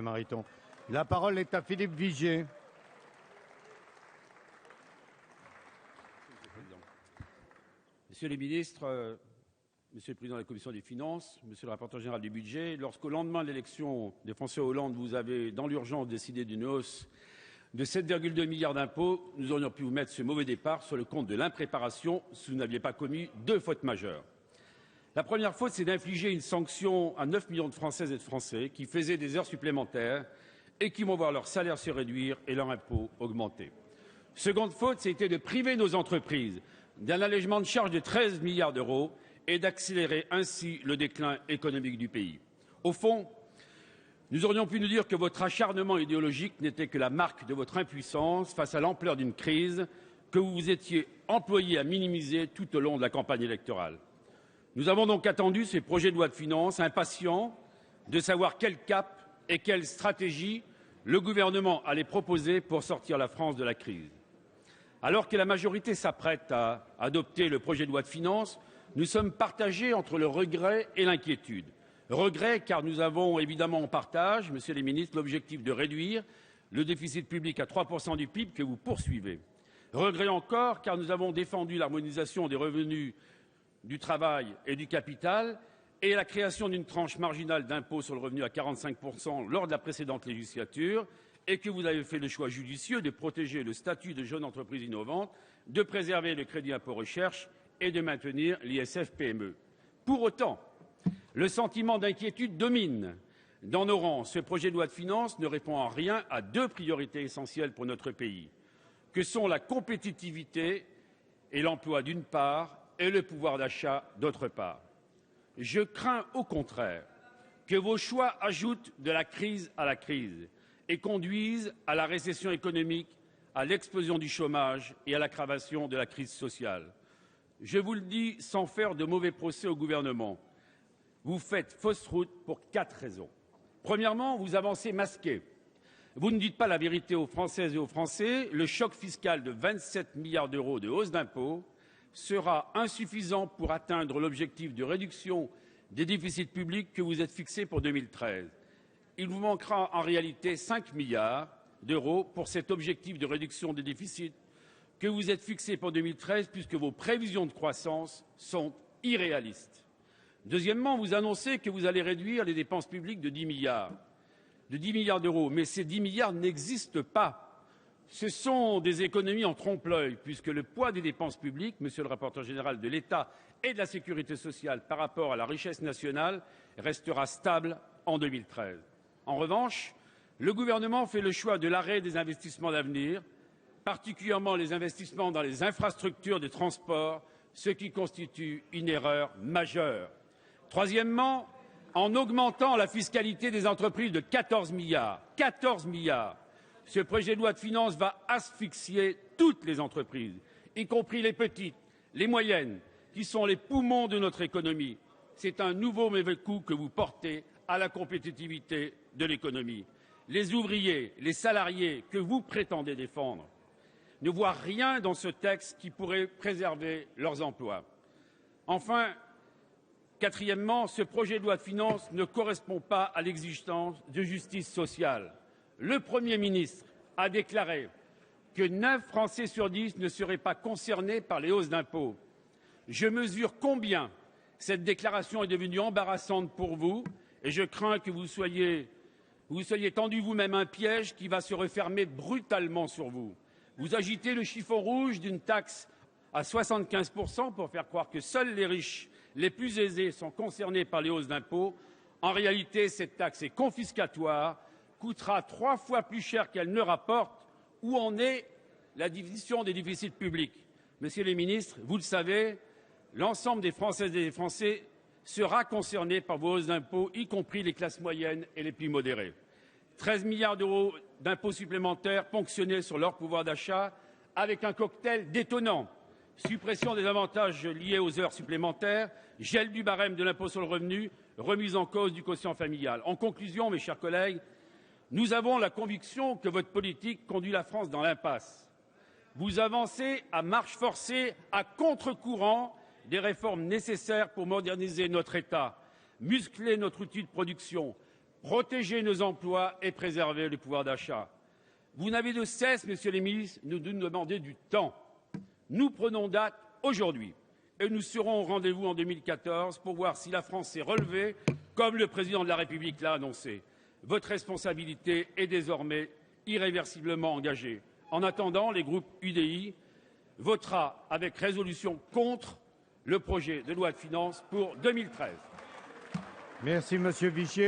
Mariton. La parole est à Philippe Vigier. Messieurs les ministres, Monsieur le Président de la Commission des Finances, Monsieur le rapporteur général du budget, lorsqu'au lendemain de l'élection de François Hollande, vous avez dans l'urgence décidé d'une hausse de 7,2 milliards d'impôts, nous aurions pu vous mettre ce mauvais départ sur le compte de l'impréparation si vous n'aviez pas commis deux fautes majeures. La première faute, c'est d'infliger une sanction à 9 millions de Françaises et de Français qui faisaient des heures supplémentaires et qui vont voir leur salaire se réduire et leur impôt augmenter. Seconde faute, c'était de priver nos entreprises d'un allègement de charges de 13 milliards d'euros et d'accélérer ainsi le déclin économique du pays. Au fond, nous aurions pu nous dire que votre acharnement idéologique n'était que la marque de votre impuissance face à l'ampleur d'une crise que vous vous étiez employé à minimiser tout au long de la campagne électorale. Nous avons donc attendu ces projets de loi de finances, impatients de savoir quel cap et quelle stratégie le gouvernement allait proposer pour sortir la France de la crise. Alors que la majorité s'apprête à adopter le projet de loi de finances, nous sommes partagés entre le regret et l'inquiétude. Regret car nous avons évidemment en partage, Messieurs les ministres, l'objectif de réduire le déficit public à 3% du PIB que vous poursuivez. Regret encore car nous avons défendu l'harmonisation des revenus du travail et du capital et la création d'une tranche marginale d'impôt sur le revenu à 45% lors de la précédente législature et que vous avez fait le choix judicieux de protéger le statut de jeune entreprise innovante, de préserver le crédit impôt recherche et de maintenir l'ISF-PME. Pour autant, le sentiment d'inquiétude domine. Dans nos rangs, ce projet de loi de finances ne répond en rien à deux priorités essentielles pour notre pays, que sont la compétitivité et l'emploi d'une part et le pouvoir d'achat d'autre part. Je crains au contraire que vos choix ajoutent de la crise à la crise et conduisent à la récession économique, à l'explosion du chômage et à l'aggravation de la crise sociale. Je vous le dis sans faire de mauvais procès au gouvernement. Vous faites fausse route pour 4 raisons. Premièrement, vous avancez masqué. Vous ne dites pas la vérité aux Françaises et aux Français. Le choc fiscal de 27 milliards d'euros de hausse d'impôts sera insuffisant pour atteindre l'objectif de réduction des déficits publics que vous êtes fixé pour 2013. Il vous manquera en réalité 5 milliards d'euros pour cet objectif de réduction des déficits que vous êtes fixé pour 2013 puisque vos prévisions de croissance sont irréalistes. Deuxièmement, vous annoncez que vous allez réduire les dépenses publiques de 10 milliards d'euros, mais ces 10 milliards n'existent pas. Ce sont des économies en trompe-l'œil, puisque le poids des dépenses publiques, Monsieur le rapporteur général de l'État et de la Sécurité sociale par rapport à la richesse nationale, restera stable en 2013. En revanche, le gouvernement fait le choix de l'arrêt des investissements d'avenir, particulièrement les investissements dans les infrastructures de transport, ce qui constitue une erreur majeure. Troisièmement, en augmentant la fiscalité des entreprises de 14 milliards, ce projet de loi de finances va asphyxier toutes les entreprises, y compris les petites, les moyennes, qui sont les poumons de notre économie. C'est un nouveau mauvais coup que vous portez à la compétitivité de l'économie. Les ouvriers, les salariés que vous prétendez défendre ne voient rien dans ce texte qui pourrait préserver leurs emplois. Enfin, quatrièmement, ce projet de loi de finances ne correspond pas à l'exigence de justice sociale. Le Premier ministre a déclaré que 9 Français sur 10 ne seraient pas concernés par les hausses d'impôts. Je mesure combien cette déclaration est devenue embarrassante pour vous et je crains que vous soyez tendu vous-même un piège qui va se refermer brutalement sur vous. Vous agitez le chiffon rouge d'une taxe à 75% pour faire croire que seuls les riches, les plus aisés, sont concernés par les hausses d'impôts. En réalité, cette taxe est confiscatoire, coûtera 3 fois plus cher qu'elle ne rapporte. Où en est la diminution des déficits publics? Messieurs les ministres, vous le savez, l'ensemble des Françaises et des Français sera concerné par vos hausses d'impôts, y compris les classes moyennes et les plus modérées. 13 milliards d'euros d'impôts supplémentaires ponctionnés sur leur pouvoir d'achat avec un cocktail détonnant. Suppression des avantages liés aux heures supplémentaires, gel du barème de l'impôt sur le revenu, remise en cause du quotient familial. En conclusion, mes chers collègues, nous avons la conviction que votre politique conduit la France dans l'impasse. Vous avancez à marche forcée, à contre-courant des réformes nécessaires pour moderniser notre État, muscler notre outil de production, protéger nos emplois et préserver le pouvoir d'achat. Vous n'avez de cesse, messieurs les ministres, de nous demander du temps. Nous prenons date aujourd'hui et nous serons au rendez-vous en 2014 pour voir si la France s'est relevée, comme le président de la République l'a annoncé. Votre responsabilité est désormais irréversiblement engagée. En attendant, les groupes UDI votera avec résolution contre le projet de loi de finances pour 2013. Merci, Monsieur Vichet.